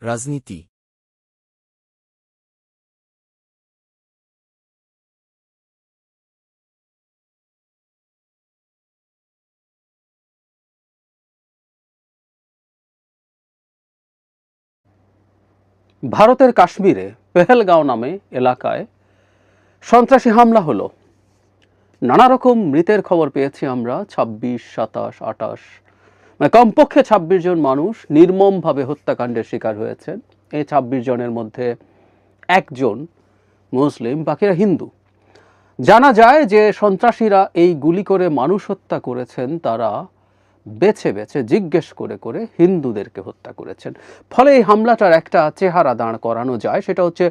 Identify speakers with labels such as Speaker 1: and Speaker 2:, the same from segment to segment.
Speaker 1: রাজনীতি।
Speaker 2: ভারতের কাশ্মীরে পেহেলগাঁও নামে এলাকায় সন্ত্রাসী হামলা হলো। নানা রকম মৃতের খবর পেয়েছি আমরা। 26, 27, 28, মানে কমপক্ষে 26 জন মানুষ নির্মমভাবে হত্যাকাণ্ডের শিকার হয়েছেন। এই 26 জনের মধ্যে একজন মুসলিম, বাকিরা হিন্দু। জানা যায় যে সন্ত্রাসীরা এই গুলি করে মানুষ হত্যা করেছেন তারা বেছে বেছে জিজ্ঞেস করে করে হিন্দুদেরকে হত্যা করেছেন। ফলে এই হামলাটার একটা চেহারা দাঁড় করানো যায়, সেটা হচ্ছে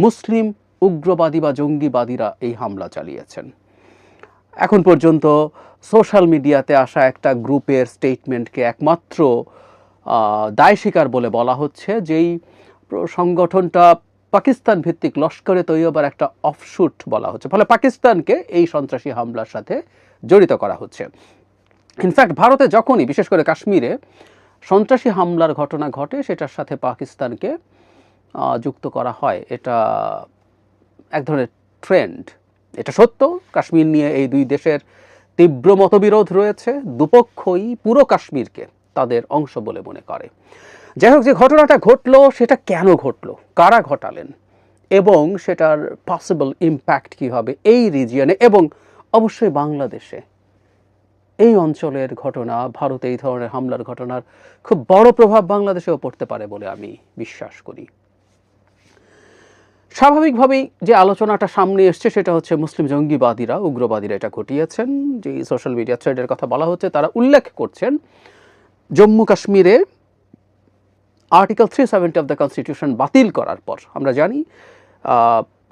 Speaker 2: মুসলিম উগ্রবাদী বা জঙ্গিবাদীরা এই হামলা চালিয়েছেন। এখন পর্যন্ত সোশ্যাল মিডিয়াতে আসা একটা গ্রুপের স্টেটমেন্টকে একমাত্র দায় স্বীকার বলে বলা হচ্ছে, যেই সংগঠনটা পাকিস্তান ভিত্তিক লস্করে তৈয়বার একটা অফশুট বলা হচ্ছে। ফলে পাকিস্তানকে এই সন্ত্রাসী হামলার সাথে জড়িত করা হচ্ছে। ইনফ্যাক্ট ভারতে যখনই, বিশেষ করে কাশ্মীরে সন্ত্রাসী হামলার ঘটনা ঘটে, সেটার সাথে পাকিস্তানকে যুক্ত করা হয়। এটা এক ধরনের ট্রেন্ড। এটা সত্য, কাশ্মীর নিয়ে এই দুই দেশের তীব্র মতবিরোধ রয়েছে। দুপক্ষই পুরো কাশ্মীরকে তাদের অংশ বলে মনে করে। যাই হোক, যে ঘটনাটা ঘটলো সেটা কেন ঘটলো, কারা ঘটালেন, এবং সেটার পসিবল ইম্প্যাক্ট কী হবে এই রিজিয়নে এবং অবশ্যই বাংলাদেশে। এই অঞ্চলের ঘটনা, ভারতে এই ধরনের হামলার ঘটনার খুব বড় প্রভাব বাংলাদেশেও পড়তে পারে বলে আমি বিশ্বাস করি। স্বাভাবিকভাবেই যে আলোচনাটা সামনে এসছে সেটা হচ্ছে মুসলিম জঙ্গিবাদীরা, উগ্রবাদীরা এটা ঘটিয়েছেন। যে সোশ্যাল মিডিয়া থ্রেডের কথা বলা হচ্ছে, তারা উল্লেখ করছেন জম্মু কাশ্মীরে আর্টিকেল 370 অফ দ্য কনস্টিটিউশন বাতিল করার পর, আমরা জানি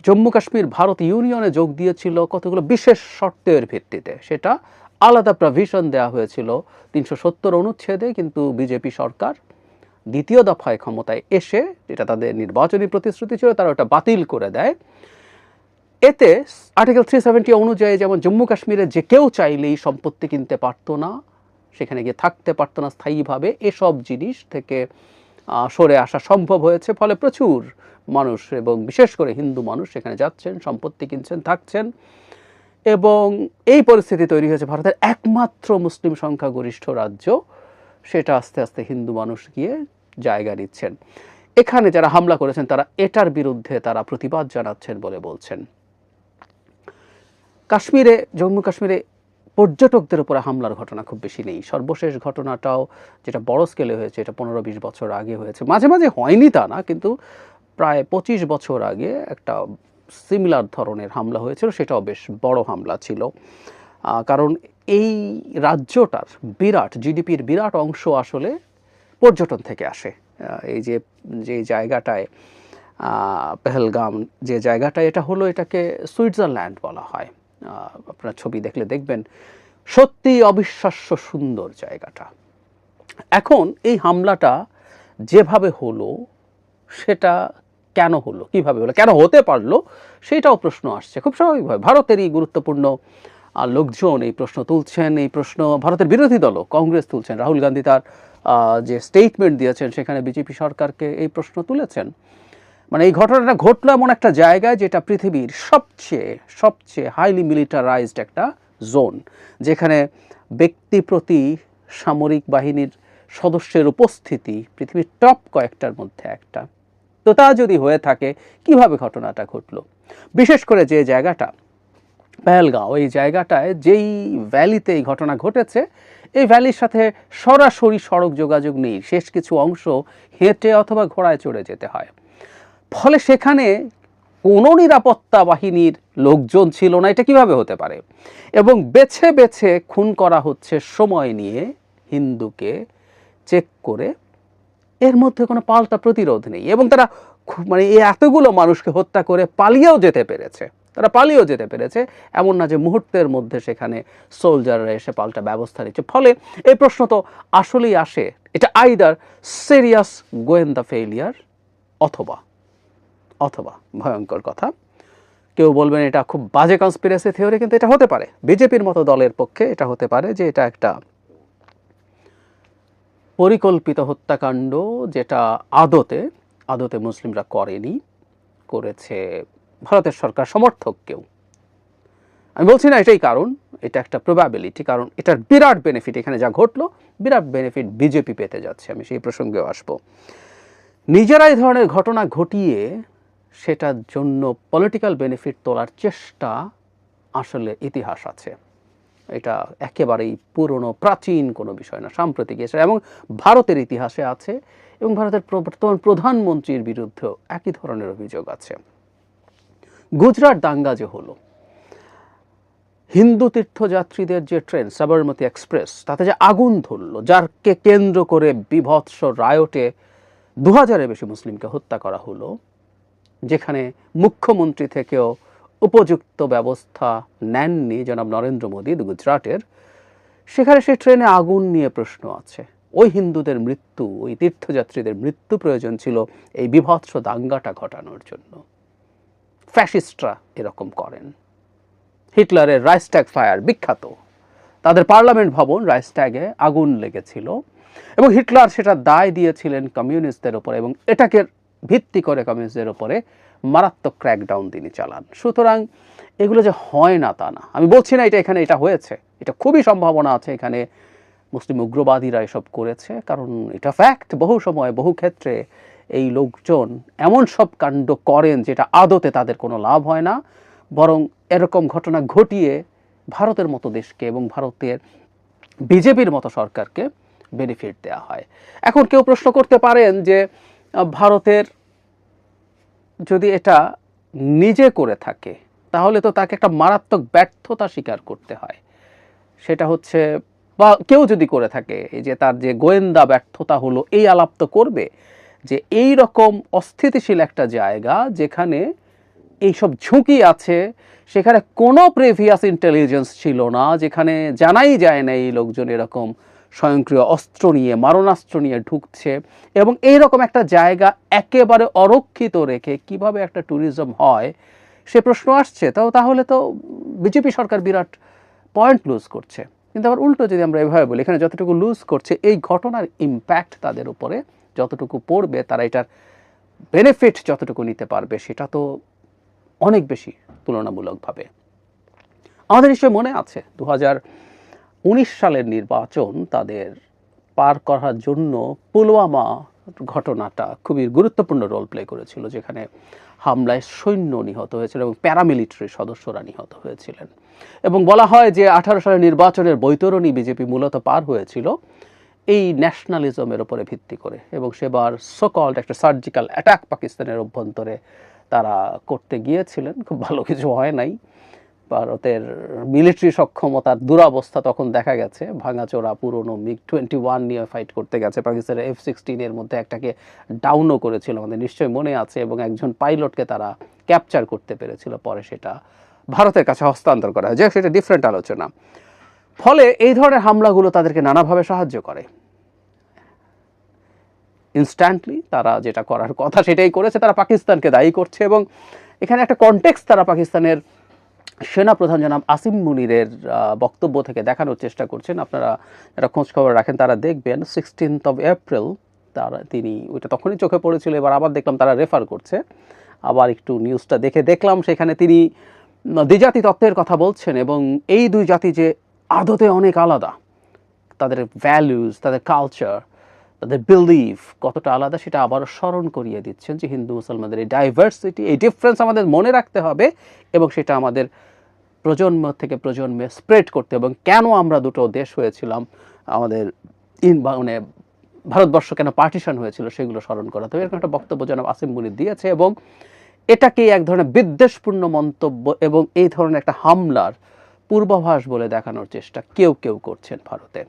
Speaker 2: জম্মু কাশ্মীর ভারত ইউনিয়নে যোগ দিয়েছিল কতগুলো বিশেষ শর্তের ভিত্তিতে। সেটা আলাদা প্রভিশন দেওয়া হয়েছিল 370 অনুচ্ছেদে, কিন্তু বিজেপি সরকার দ্বিতীয় দফায় ক্ষমতায় এসে, যেটা তাদের নির্বাচনী প্রতিশ্রুতি ছিল, তারা ওটা বাতিল করে দেয়। এতে আর্টিকেল 370 অনুযায়ী যেমন জম্মু কাশ্মীরে যে কেউ চাইলেই সম্পত্তি কিনতে পারতো না, সেখানে গিয়ে থাকতে পারতো না স্থায়ীভাবে, এসব জিনিস থেকে সরে আসা সম্ভব হয়েছে। ফলে প্রচুর মানুষ এবং বিশেষ করে হিন্দু মানুষ সেখানে যাচ্ছেন, সম্পত্তি কিনছেন, থাকছেন, এবং এই পরিস্থিতি তৈরি হয়েছে ভারতের একমাত্র মুসলিম সংখ্যাগরিষ্ঠ রাজ্য, সেটা আস্তে আস্তে হিন্দু মানুষ গিয়ে জায়গা নিচ্ছেন। এখানে যারা হামলা করেছেন তারা এটার বিরুদ্ধে তারা প্রতিবাদ জানাচ্ছেন বলে বলছেন। কাশ্মীরে, জম্মু কাশ্মীরে পর্যটকদের উপরে হামলার ঘটনা খুব বেশি নেই। সর্বশেষ ঘটনাটাও যেটা বড় স্কেলে হয়েছে, এটা 15-20 বছর আগে হয়েছে। মাঝে মাঝে হয়নি তা না, কিন্তু প্রায় 25 বছর আগে একটা সিমিলার ধরনের হামলা হয়েছিল, সেটাও বেশ বড় হামলা ছিল। কারণ এই রাজ্যটার বিরাট জিডিপির বিরাট অংশ আসলে পর্যটন থেকে আসে। এই যে জায়গাটায় পেহেলগাম, যে জায়গাটা, এটা হলো, এটাকে সুইজারল্যান্ড বলা হয়। আপনার ছবি দেখলে দেখবেন সত্যি অবিশ্বাস্য সুন্দর জায়গাটা। এখন এই হামলাটা যেভাবে হলো, সেটা কেন হলো, কিভাবে হলো, কেন হতে পারলো, সেটাও প্রশ্ন আসছে খুব স্বাভাবিকভাবে। ভারতেরই গুরুত্বপূর্ণ লোকজন এই প্রশ্ন তুলছেন। এই প্রশ্ন ভারতের বিরোধী দলও, কংগ্রেস তুলছেন। রাহুল গান্ধী তার যে স্টেটমেন্ট দিয়েছেন সেখানে বিজেপি সরকারকে এই প্রশ্ন তুলেছেন। মানে এই ঘটনাটা ঘটলো এমন একটা জায়গায় যেটা পৃথিবীর সবচেয়ে হাইলি মিলিটারাইজড একটা জোন, যেখানে ব্যক্তি প্রতি সামরিক বাহিনীর সদস্যের উপস্থিতি পৃথিবীর টপ কয়েকটার মধ্যে একটা। তো তা যদি হয়ে থাকে, কিভাবে ঘটনাটা ঘটলো? বিশেষ করে যে জায়গাটা পেহেলগাঁও, এই জায়গাটায় যেই ভ্যালিতে এই ঘটনা ঘটেছে, এই ভ্যালির সাথে সরাসরি সড়ক যোগাযোগ নেই। শেষ কিছু অংশ হেঁটে অথবা ঘোড়ায় চড়ে যেতে হয়। ফলে সেখানে কোনো নিরাপত্তা বাহিনীর লোকজন ছিল না। এটা কিভাবে হতে পারে? এবং বেছে বেছে খুন করা হচ্ছে সময় নিয়ে, হিন্দুকে চেক করে। এর মধ্যে কোনো পাল্টা প্রতিরোধ নেই, এবং তারা মানে এই এতগুলো মানুষকে হত্যা করে পালিয়েও যেতে পেরেছে। এমন না যে মুহূর্তের মধ্যে সেখানে সোলজাররা এসে পাল্টা ব্যবস্থা নিচ্ছে। ফলে এই প্রশ্ন তো আসলেই আসে, এটা আইদার সিরিয়াস গোয়েন্দা ফেইলিয়ার অথবা ভয়ঙ্কর কথা, কেউ বলবেন এটা খুব বাজে কনস্পিরেসি থিওরি, কিন্তু এটা হতে পারে। বিজেপির মতো দলের পক্ষে এটা হতে পারে যে এটা একটা পরিকল্পিত হত্যাকাণ্ড, যেটা আদতে আদতে মুসলিমরা করেনি, করেছে ভারতের সরকার সমর্থক কেউ। আমি বলছি না এটাই কারণ, এটা একটা প্রবাবিলিটি, কারণ এটার বিরাট বেনিফিট, এখানে যা ঘটলো বিরাট বেনিফিট বিজেপি পেতে যাচ্ছে। আমি সেই প্রসঙ্গেও আসবো। নিজেরা এই ধরনের ঘটনা ঘটিয়ে সেটার জন্য পলিটিক্যাল বেনিফিট তোলার চেষ্টা আসলে ইতিহাস আছে, এটা একেবারেই পুরনো প্রাচীন কোনো বিষয় না, সাম্প্রতিক এসে, এবং ভারতের ইতিহাসে আছে, এবং ভারতের বর্তমান প্রধানমন্ত্রীর বিরুদ্ধেও একই ধরনের অভিযোগ আছে। গুজরাট দাঙ্গা যে হলো, হিন্দু তীর্থযাত্রীদের যে ট্রেন সাবরমতী এক্সপ্রেস, তাতে যে আগুন ধরলো, যারকে কেন্দ্র করে বিভৎস রায়টে 2000-এর বেশি মুসলিমকে হত্যা করা হলো, যেখানে মুখ্যমন্ত্রী থেকেও উপযুক্ত ব্যবস্থা নেননি জনাব নরেন্দ্র মোদী গুজরাটের, সেখানে সেই ট্রেনে আগুন নিয়ে প্রশ্ন আছে। ওই হিন্দুদের মৃত্যু, ওই তীর্থযাত্রীদের মৃত্যু প্রয়োজন ছিল এই বিভৎস দাঙ্গাটা ঘটানোর জন্য। ফ্যাসিস্টরা এরকম করেন। হিটলারের রাইস্ট্যাগ ফায়ার বিখ্যাত, তাদের পার্লামেন্ট ভবন রাইস্ট্যাগে আগুন লেগেছিল এবং হিটলার সেটা দায় দিয়েছিলেন কমিউনিস্টদের ওপরে, এবং এটাকে ভিত্তি করে কমিউনিস্টদের ওপরে মারাত্মক ক্র্যাকডাউন তিনি চালান। সুতরাং এগুলো যে হয় না তা না, আমি বলছি না এটা এখানে এটা হয়েছে, এটা খুবই সম্ভাবনা আছে এখানে মুসলিম উগ্রবাদীরা এসব করেছে, কারণ এটা ফ্যাক্ট। বহু সময় বহু ক্ষেত্রে এই লোকজন এমন সব কাণ্ড করেন যেটা আদতে তাদের কোনো লাভ হয় না, বরং এরকম ঘটনা ঘটিয়ে ভারতের মতো দেশকে এবং ভারতের বিজেপির মতো সরকারকে বেনিফিট দেওয়া হয়। এখন কেউ প্রশ্ন করতে পারেন যে ভারতের যদি এটা নিজে করে থাকে তাহলে তো তাকে একটা মারাত্মক ব্যর্থতা স্বীকার করতে হয়। সেটা হচ্ছে, বা কেউ যদি করে থাকে এই যে তার যে গোয়েন্দা ব্যর্থতা হলো, এই আলাপ তো করবে যে এই রকম অস্থিতিশীল একটা জায়গা যেখানে এইসব ঝুঁকি আছে, সেখানে কোনো প্রিভিয়াস ইন্টেলিজেন্স ছিল না, যেখানে জানাই যায় না এই লোকজন এরকম স্বয়ংক্রিয় অস্ত্র নিয়ে, মারণাস্ত্র নিয়ে ঢুকছে, এবং এইরকম একটা জায়গা একেবারে অরক্ষিত রেখে কিভাবে একটা ট্যুরিজম হয় সে প্রশ্ন আসছে। তাহলে তো বিজেপি সরকার বিরাট পয়েন্ট লুজ করছে। কিন্তু আবার উল্টো যদি আমরা এভাবে বলি, এখানে যতটুকু লুজ করছে, এই ঘটনার ইম্প্যাক্ট তাদের উপরে যতটুকু পড়বে, তারা এটার বেনিফিট যতটুকু নিতে পারবে, সেটা তো অনেক বেশি তুলনামূলকভাবে। আমাদের নিশ্চয় মনে আছে 2019 সালের নির্বাচন তাদের পার করার জন্য পুলওয়ামা ঘটনাটা খুবই গুরুত্বপূর্ণ রোল প্লে করেছিল, যেখানে হামলায় সৈন্য নিহত হয়েছিল এবং প্যারামিলিটারি সদস্যরা নিহত হয়েছিলেন। এবং বলা হয় যে 18 সালের নির্বাচনের বৈতরণী বিজেপি মূলত পার হয়েছিল এই ন্যাশনালিজমের উপরে ভিত্তি করে, এবং সেবার সোকল্ড একটা সার্জিক্যাল অ্যাটাক পাকিস্তানের অভ্যন্তরে তারা করতে গিয়েছিলেন। খুব ভালো কিছু হয় নাই, ভারতের মিলিটারি সক্ষমতার দুরবস্থা তখন দেখা গেছে। ভাঙাচোরা পুরনো MiG-21 নিয়ে ফাইট করতে গেছে, পাকিস্তানের F-16 এর মধ্যে একটাকে ডাউনও করেছিল, আমাদের নিশ্চয়ই মনে আছে, এবং একজন পাইলটকে তারা ক্যাপচার করতে পেরেছিল, পরে সেটা ভারতের কাছে হস্তান্তর করা হয়, যে সেটা ডিফারেন্ট আলোচনা। ফলে এই ধরনের হামলাগুলো তাদেরকে নানাভাবে সাহায্য করে। ইনস্ট্যান্টলি তারা যেটা করার কথা সেটাই করেছে, তারা পাকিস্তানকে দায়ী করছে, এবং এখানে একটা কনটেক্সট তারা পাকিস্তানের সেনাপ্রধান জনাব আসিম মুনিরের বক্তব্য থেকে দেখানোর চেষ্টা করছেন। আপনারা যারা খোঁজখবর রাখেন তারা দেখবেন 16 এপ্রিল তিনি ওইটা তখনই চোখে পড়েছিল, এবার আবার দেখলাম তারা রেফার করছে, আবার একটু নিউজটা দেখলাম, সেখানে তিনি দ্বিজাতি তত্ত্বের কথা বলছেন, এবং এই দুই জাতি যে আদতে অনেক আলাদা, তাদের ভ্যালুজ, তাদের কালচার, তাদের বিলিফ কতটা আলাদা সেটা আবারও স্মরণ করিয়ে দিচ্ছেন, যে হিন্দু মুসলমানদের এই ডাইভার্সিটি, এই ডিফারেন্স আমাদের মনে রাখতে হবে, এবং সেটা আমাদের প্রজন্ম থেকে প্রজন্মে স্প্রেড করতে, এবং কেন আমরা দুটো দেশ হয়েছিলাম, আমাদের মানে ভারতবর্ষ কেন পার্টিশন হয়েছিল, সেগুলো স্মরণ করা। তো এরকম একটা বক্তব্য জনাব আসিম মুনির দিয়েছে, এবং এটাকেই এক ধরনের বিদ্বেষপূর্ণ মন্তব্য এবং এই ধরনের একটা হামলার পূর্বাভাস বলে দেখানোর চেষ্টা কেউ করছেন ভারতে,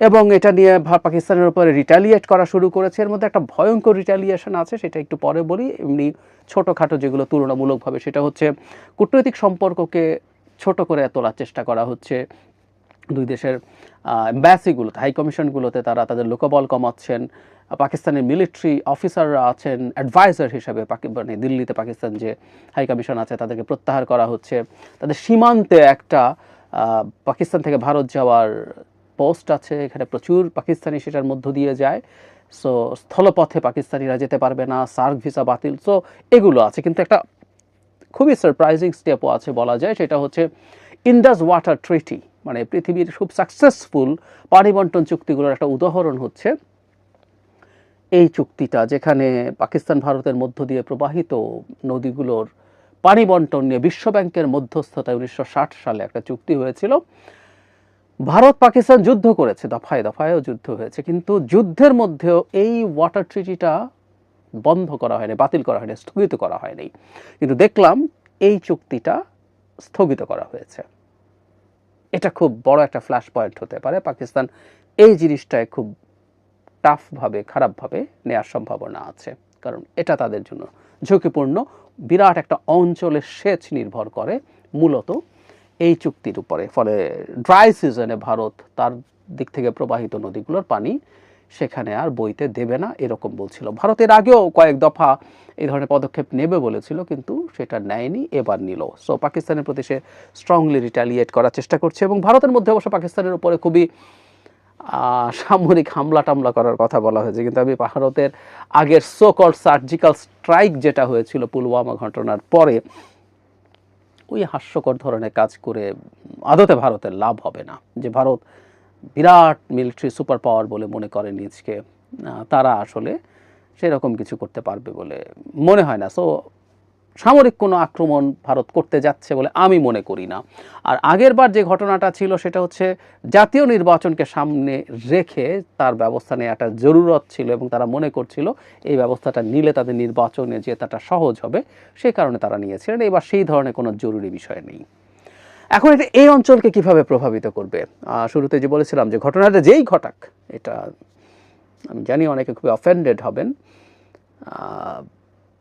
Speaker 2: এবং এটা নিয়ে পাকিস্তানের উপরে রিটালিয়েট করা শুরু করেছে। এর মধ্যে একটা ভয়ঙ্কর রিটালিয়েশন আছে, সেটা একটু পরে বলি। এমনি ছোটোখাটো যেগুলো তুলনামূলকভাবে, সেটা হচ্ছে কূটনৈতিক সম্পর্ককে ছোট করে তোলার চেষ্টা করা হচ্ছে। দুই দেশের এম্বাসিগুলোতে, হাই কমিশনগুলোতে তারা তাদের লোকবল কমাচ্ছেন। পাকিস্তানের মিলিটারি অফিসাররা আছেন অ্যাডভাইজার হিসাবে, মানে দিল্লিতে পাকিস্তান যে হাই কমিশন আছে তাদেরকে প্রত্যাহার করা হচ্ছে। তাদের সীমান্তে একটা পাকিস্তান থেকে ভারত যাওয়ার পোস্ট আছে, এখানে প্রচুর পাকিস্তানি সেটার মধ্য দিয়ে যায়। সো স্থলপথে পাকিস্তানিরা যেতে পারবে না, সার্ক ভিসা বাতিল, সো এগুলো আছে। কিন্তু একটা খুবই সারপ্রাইজিং স্টেপও আছে বলা যায়, সেটা হচ্ছে ইন্ডাস ওয়াটার ট্রিটি, মানে পৃথিবীর খুব সাকসেসফুল পানি বন্টন চুক্তিগুলোর একটা উদাহরণ হচ্ছে এই চুক্তিটা, যেখানে পাকিস্তান ভারতের মধ্য দিয়ে প্রবাহিত নদীগুলোর পানি বন্টন নিয়ে বিশ্বব্যাংকের মধ্যস্থতায় 1960 সালে একটা চুক্তি হয়েছিল। ভারত পাকিস্তান যুদ্ধ করেছে, দফায় দফায়ও যুদ্ধ হয়েছে, কিন্তু যুদ্ধের মধ্যেও এই ওয়াটার ট্রিটিটা বন্ধ করা হয়নি, বাতিল করা হয়নি, স্থগিত করা হয়নি। কিন্তু দেখলাম এই চুক্তিটা স্থগিত করা হয়েছে। এটা খুব বড় একটা ফ্ল্যাশ পয়েন্ট হতে পারে। পাকিস্তান এই জিনিসটায় খুব টাফভাবে, খারাপভাবে নেওয়ার সম্ভাবনা আছে, কারণ এটা তাদের জন্য ঝুঁকিপূর্ণ। বিরাট একটা অঞ্চলের সেচ নির্ভর করে মূলত এই চুক্তির উপরে। ফলে ড্রাই সিজনে ভারত তার দিক থেকে প্রবাহিত নদীগুলোর পানি সেখানে আর বইতে দেবে না, এরকম বলছিল। ভারতের আগেও কয়েক দফা এই ধরনের পদক্ষেপ নেবে বলেছিল, কিন্তু সেটা নেয়নি, এবার নিল। সো পাকিস্তানের প্রতি সে স্ট্রংলি রিটালিয়েট করার চেষ্টা করছে, এবং ভারতের মধ্যে অবশ্য পাকিস্তানের উপরে খুবই সামরিক হামলা টামলা করার কথা বলা হয়েছে, কিন্তু আমি ভারতের আগের সো কল্ড সার্জিক্যাল স্ট্রাইক যেটা হয়েছিল পুলওয়ামা ঘটনার পরে, ওই হাস্যকর ধরনের কাজ করে আদতে ভারতের লাভ হবে না। যে ভারত বিরাট মিলিটারি সুপার পাওয়ার বলে মনে করে নিজকে, তারা আসলে সেরকম কিছু করতে পারবে বলে মনে হয় না। সো সামরিক কোনো আক্রমণ ভারত করতে যাচ্ছে বলে আমি মনে করি না। আর আগেরবার যে ঘটনাটা ছিল সেটা হচ্ছে জাতীয় নির্বাচনকে সামনে রেখে তার ব্যবস্থা নেওয়াটা জরুরত ছিল, এবং তারা মনে করছিল এই ব্যবস্থাটা নিলে তাদের নির্বাচনে জেতাটা সহজ হবে, সেই কারণে তারা নিয়েছিলেন। এবার সেই ধরনের কোনো জরুরি বিষয় নেই। এখন এটা এই অঞ্চলকে কিভাবে প্রভাবিত করবে? শুরুতে যে বলেছিলাম যে ঘটনাটা যেই ঘটাক, এটা আমি জানি অনেকে খুবই অফেন্ডেড হবেন,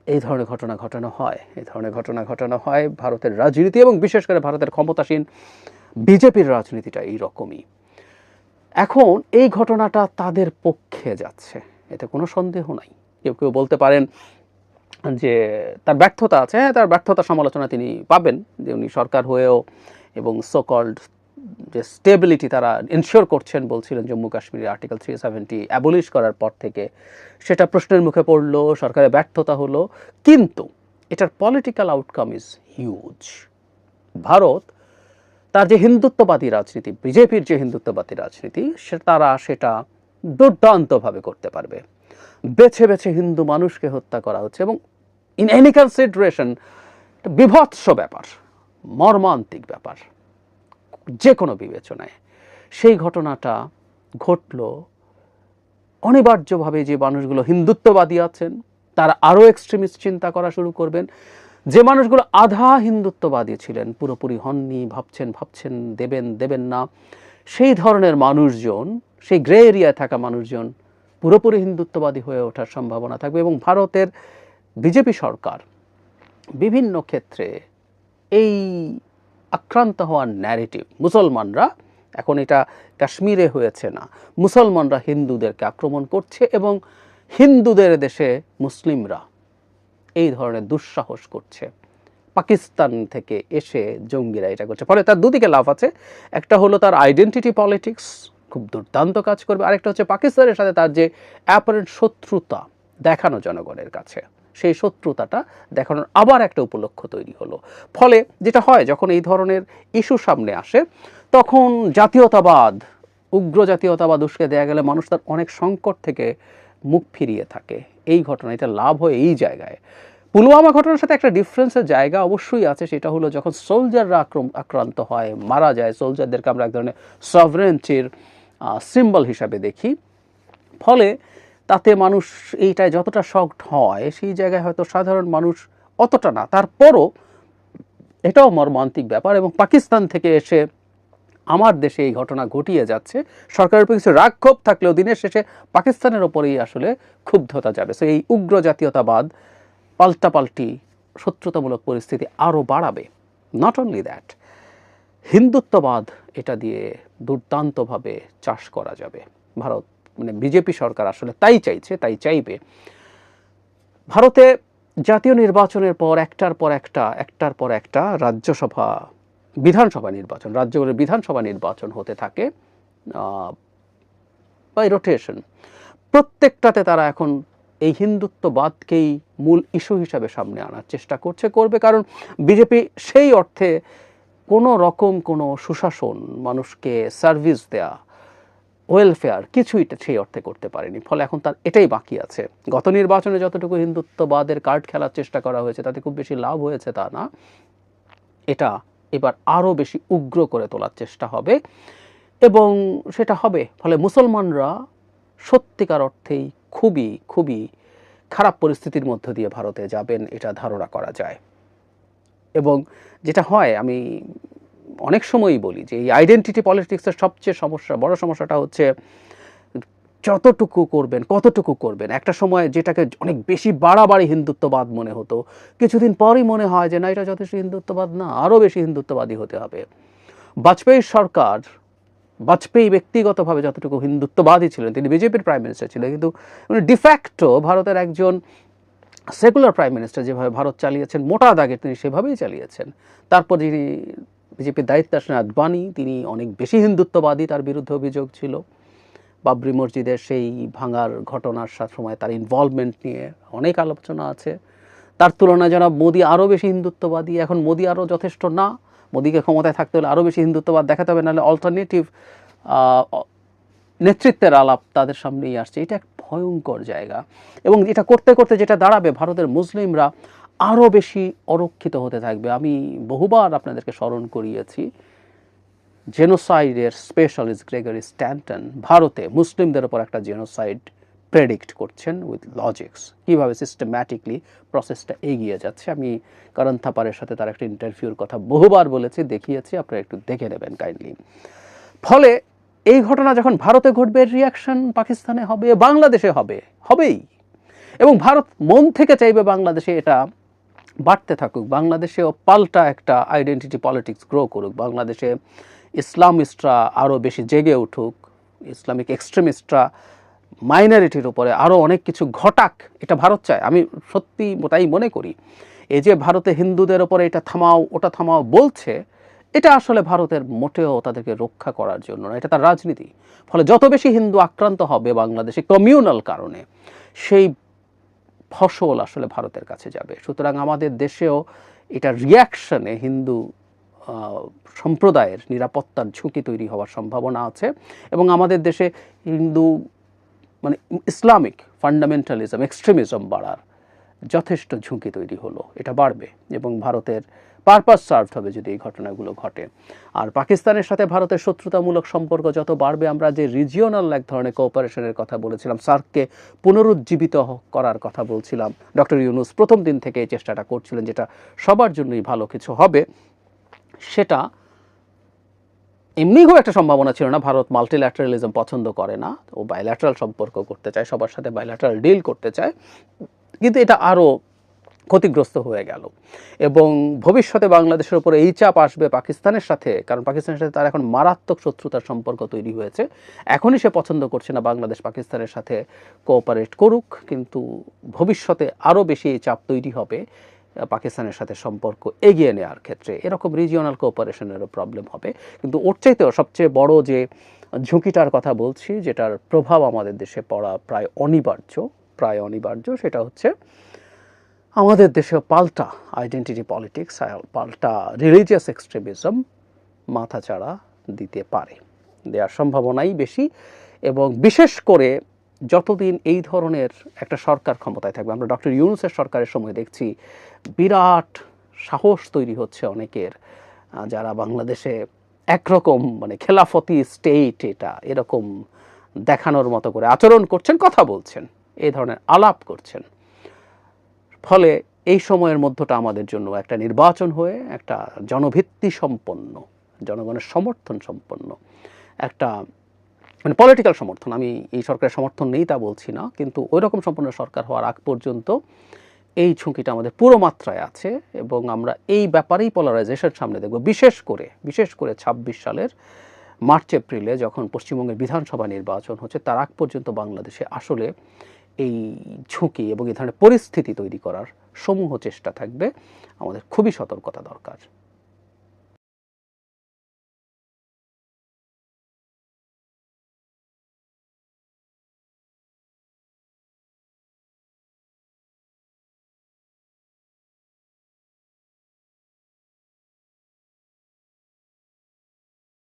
Speaker 2: এই ধরনের ঘটনা ঘটানো হয়, এই ধরনের ঘটনা ঘটানো হয়। ভারতের রাজনীতি এবং বিশেষ করে ভারতের ক্ষমতাসীন বিজেপির রাজনীতিটা এইরকমই। এখন এই ঘটনাটা তাদের পক্ষে যাচ্ছে, এতে কোনো সন্দেহ নাই। কেউ কেউ বলতে পারেন যে তার ব্যর্থতা আছে, হ্যাঁ, তার ব্যর্থতা সমালোচনা তিনি পাবেন, যে উনি সরকার হয়েও এবং সো কল্ড যে স্টেবিলিটি তারা এনশিওর করছেন বলছিলেন জম্মু কাশ্মীরের আর্টিকেল 370 অ্যাবলিশ করার পর থেকে, সেটা প্রশ্নের মুখে পড়লো, সরকারের ব্যর্থতা হলো। কিন্তু এটার political outcome is huge. Bharat তার যে হিন্দুত্ববাদী রাজনীতি, বিজেপির যে হিন্দুত্ববাদী রাজনীতি, তারা সেটা দুর্দান্তভাবে করতে পারবে। বেছে বেছে হিন্দু মানুষকে হত্যা করা হচ্ছে, এবং ইন এনি কনসিডারেশন বিভৎস ব্যাপার, মর্মান্তিক ব্যাপার যে কোনো বিবেচনায়। সেই ঘটনাটা ঘটল অনিবার্যভাবে যে মানুষগুলো হিন্দুত্ববাদী আছেন তারা আরও এক্সট্রিমিস্ট চিন্তা করা শুরু করবেন। যে মানুষগুলো আধা হিন্দুত্ববাদী ছিলেন, পুরোপুরি হননি, ভাবছেন দেবেন না, সেই ধরনের মানুষজন, সেই গ্রে এরিয়ায় থাকা মানুষজন পুরোপুরি হিন্দুত্ববাদী হয়ে ওঠার সম্ভাবনা থাকবে। এবং ভারতের বিজেপি সরকার বিভিন্ন ক্ষেত্রে এই আক্রান্ত হওয়ার ন্যারেটিভ, মুসলমানরা, এখন এটা কাশ্মীরে হয়েছে না, মুসলমানরা হিন্দুদেরকে আক্রমণ করছে, এবং হিন্দুদের দেশে মুসলিমরা এই ধরনের দুঃসাহস করছে, পাকিস্তান থেকে এসে জঙ্গিরা এটা করছে। ফলে তার দুদিকে লাভ আছে। একটা হলো তার আইডেন্টিটি পলিটিক্স খুব দুর্দান্ত কাজ করবে, আরেকটা হচ্ছে পাকিস্তানের সাথে তার যে অ্যাপারেন্ট শত্রুতা দেখানো জনগণের কাছে, সেই শত্রুতাটা দেখানোর আবার একটা উপলক্ষ তৈরি হলো। ফলে যেটা হয়, যখন এই ধরনের ইস্যু সামনে আসে, তখন জাতীয়তাবাদ, উগ্র জাতীয়তাবাদ উস্কে দেয়া গেলে মানুষ তার অনেক সংকট থেকে মুখ ফিরিয়ে থাকে। এই ঘটনা, এটা লাভ হয় এই জায়গায়। পুলওয়ামা ঘটনার সাথে একটা ডিফারেন্সের জায়গা অবশ্যই আছে, সেটা হলো যখন সোলজাররা আক্রান্ত হয়, মারা যায়, সোলজারদেরকে আমরা এক ধরনের সভরেন্টির সিম্বল হিসাবে দেখি। ফলে তাতে মানুষ এইটায় যতটা শকড হয়, সেই জায়গায় হয়তো সাধারণ মানুষ অতটা না। তারপরও এটাও মর্মান্তিক ব্যাপার, এবং পাকিস্তান থেকে এসে আমার দেশে এই ঘটনা ঘটিয়ে যাচ্ছে, সরকারের উপর কিছু রাগ ক্ষোভ থাকলেও দিনের শেষে পাকিস্তানের ওপরেই আসলে ক্ষুব্ধতা যাবে। সো এই উগ্র জাতীয়তাবাদ পাল্টাপাল্টি শত্রুতামূলক পরিস্থিতি আরও বাড়াবে। নট অনলি দ্যাট, হিন্দুত্ববাদ এটা দিয়ে দুর্দান্তভাবে চাষ করা যাবে। ভারত, মানে বিজেপি সরকার আসলে তাই চাইছে, তাই চাইবে। ভারতে জাতীয় নির্বাচনের পর একটার পর একটা রাজ্যসভা, বিধানসভা নির্বাচন, রাজ্যগুলোর বিধানসভা নির্বাচন হতে থাকে বাই রোটেশন। প্রত্যেকটাতে তারা এখন এই হিন্দুত্ববাদকেই মূল ইস্যু হিসাবে সামনে আনার চেষ্টা করবে, কারণ বিজেপি সেই অর্থে কোনো রকম কোনো সুশাসন, মানুষকে সার্ভিস দেয়া, ওয়েলফেয়ার কিছুই সেই অর্থে করতে পারেনি। ফলে এখন তার এটাই বাকি আছে। গত নির্বাচনে যতটুকু হিন্দুত্ববাদের কার্ড খেলার চেষ্টা করা হয়েছে তাতে খুব বেশি লাভ হয়েছে তা না, এটা এবার আরও বেশি উগ্র করে তোলার চেষ্টা হবে এবং সেটা হবে। ফলে মুসলমানরা সত্যিকার অর্থেই খুবই খুবই খারাপ পরিস্থিতির মধ্য দিয়ে ভারতে যাবেন, এটা ধারণা করা যায়। এবং যেটা হয়, আমি অনেক সময়ই বলি যে এই আইডেন্টিটি পলিটিক্সের সবচেয়ে বড় সমস্যাটা হচ্ছে যতটুকু করবেন কতটুকু করবেন। একটা সময় যেটাকে অনেক বেশি বাড়াবাড়ি হিন্দুত্ববাদ মনে হতো, কিছুদিন পরই মনে হয় যে না, এটা যথেষ্ট হিন্দুত্ববাদ না, আরও বেশি হিন্দুত্ববাদী হতে হবে। বাজপেয়ী ব্যক্তিগতভাবে যতটুকু হিন্দুত্ববাদী ছিলেন, তিনি বিজেপির প্রাইম মিনিস্টার ছিলেন, কিন্তু ডিফ্যাক্টো ভারতের একজন সেকুলার প্রাইম মিনিস্টার যেভাবে ভারত চালিয়েছেন, মোটা দাগে তিনি সেভাবেই চালিয়েছেন। তারপর যিনি বিজেপির দায়িত্বে আসেন আদবানি, তিনি অনেক বেশি হিন্দুত্ববাদী, তার বিরুদ্ধে অভিযোগ ছিল। বাবরি মসজিদের সেই ভাঙার ঘটনার সময় তার ইনভলভমেন্ট নিয়ে অনেক আলোচনা আছে। তার তুলনায় যারা মোদি আরও বেশি হিন্দুত্ববাদী। এখন মোদি আরও যথেষ্ট না, মোদিকে ক্ষমতায় থাকতে হলে আরও বেশি হিন্দুত্ববাদ দেখাতে হবে, নাহলে অল্টারনেটিভ নেতৃত্বের আলাপ তাদের সামনেই আসছে। এটা এক ভয়ঙ্কর জায়গা এবং এটা করতে করতে যেটা দাঁড়াবে, ভারতের মুসলিমরা আরও বেশি অরক্ষিত হতে থাকবে। আমি বহুবার আপনাদেরকে স্মরণ করিয়েছি, জেনোসাইডের স্পেশালিস্ট গ্রেগরি স্ট্যান্টন ভারতে মুসলিমদের ওপর একটা জেনোসাইড প্রেডিক্ট করছেন উইথ লজিক্স, কীভাবে সিস্টেম্যাটিকলি প্রসেসটা এগিয়ে যাচ্ছে। আমি করণ থাপারের সাথে তার একটা ইন্টারভিউর কথা বহুবার বলেছি, দেখিয়েছি, আপনারা একটু দেখে নেবেন কাইন্ডলি। ফলে এই ঘটনা যখন ভারতে ঘটবে, রিয়াকশন পাকিস্তানে হবে, বাংলাদেশে হবেই। এবং ভারত মন থেকে চাইবে বাংলাদেশে এটা বাড়তে থাকুক, বাংলাদেশেও পাল্টা একটা আইডেন্টিটি পলিটিক্স গ্রো করুক, বাংলাদেশে ইসলামিস্টরা আরও বেশি জেগে উঠুক, ইসলামিক এক্সট্রিমিস্টরা মাইনরিটির উপরে আরও অনেক কিছু ঘটাক, এটা ভারত চায়। আমি সত্যি তাই মনে করি। এই যে ভারতে হিন্দুদের ওপরে এটা থামাও ওটা থামাও বলছে, এটা আসলে ভারতের মোটেও তাদেরকে রক্ষা করার জন্য না, এটা তার রাজনীতি। ফলে যত বেশি হিন্দু আক্রান্ত হবে বাংলাদেশে কমিউনাল কারণে, সেই ফসল আসলে ভারতের কাছে যাবে। সুতরাং আমাদের দেশেও এটা রিয়াকশনে হিন্দু সম্প্রদায়ের নিরাপত্তার ঝুঁকি তৈরি হওয়ার সম্ভাবনা আছে এবং আমাদের দেশে হিন্দু মানে ইসলামিক ফান্ডামেন্টালিজম, এক্সট্রিমিজম বাড়ার যথেষ্ট ঝুঁকি তৈরি হলো, এটা বাড়বে এবং ভারতের পারপাস সার্ভড হবে যদি এই ঘটনাগুলো ঘটে। আর পাকিস্তানের সাথে ভারতের শত্রুতামূলক সম্পর্ক যত বাড়বে, আমরা যে রিজিওনাল এক ধরনের কোঅপারেশনের কথা বলেছিলাম, সার্ককে পুনরুজ্জীবিত করার কথা বলছিলাম, ডক্টর ইউনূস প্রথম দিন থেকে এই চেষ্টাটা করছিলেন, যেটা সবার জন্যই ভালো কিছু হবে, সেটা এমনি খুব একটা সম্ভাবনা ছিল না। ভারত মাল্টিল্যাটারালিজম পছন্দ করে না, ও বাইল্যাটারাল সম্পর্ক করতে চায়, সবার সাথে বাইল্যাটারাল ডিল করতে চায়, কিন্তু এটা আরও ক্ষতিগ্রস্ত হয়ে গেল। এবং ভবিষ্যতে বাংলাদেশের উপরে এই চাপ আসবে পাকিস্তানের সাথে, কারণ পাকিস্তানের সাথে তার এখন মারাত্মক শত্রুতার সম্পর্ক তৈরি হয়েছে। এখনই সে পছন্দ করছে না বাংলাদেশ পাকিস্তানের সাথে কোঅপারেট করুক, কিন্তু ভবিষ্যতে আরও বেশি এই চাপ তৈরি হবে পাকিস্তানের সাথে সম্পর্ক এগিয়ে নেওয়ার ক্ষেত্রে। এরকম রিজিওনাল কোঅপারেশনেরও প্রবলেম হবে। কিন্তু ওর চাইতেও সবচেয়ে বড় যে ঝুঁকিটার কথা বলছি, যেটার প্রভাব আমাদের দেশে পড়া প্রায় অনিবার্য, সেটা হচ্ছে আমাদের দেশে পাল্টা আইডেন্টিটি পলিটিক্স, পাল্টা রিলিজিয়াস এক্সট্রিমিজম মাথাচাড়া দিতে পারে, দেওয়ার সম্ভাবনাই বেশি। এবং বিশেষ করে যতদিন এই ধরনের একটা সরকার ক্ষমতায় থাকবে, আমরা ডক্টর ইউনূসের সরকারের সময় দেখছি বিরাট সাহস তৈরি হচ্ছে অনেকের, যারা বাংলাদেশে একরকম মানে খেলাফতি স্টেট এটা এরকম দেখানোর মতো করে আচরণ করছেন, কথা বলছেন, এই ধরনের আলাপ করছেন। ফলে এই সময়ের মধ্যটা আমাদের জন্য একটা নির্বাচন হয়ে একটা জনভিত্তি সম্পন্ন, জনগণের সমর্থন সম্পন্ন একটা মানে পলিটিক্যাল সমর্থন, আমি এই সরকারের সমর্থন নেই তা বলছি না, কিন্তু ওই রকম সম্পন্ন সরকার হওয়ার আগ পর্যন্ত এই ঝুঁকিটা আমাদের পুরো মাত্রায় আছে এবং আমরা এই ব্যাপারেই পোলারাইজেশন সামনে দেখব। বিশেষ করে ২৬ সালের মার্চ এপ্রিলে যখন পশ্চিমবঙ্গের বিধানসভা নির্বাচন হচ্ছে, তার আগ পর্যন্ত বাংলাদেশে আসলে এই ঝুঁকি এবং এই ধরনের পরিস্থিতি তৈরি করার সমূহ চেষ্টা থাকবে। আমাদের খুবই সতর্কতা দরকার।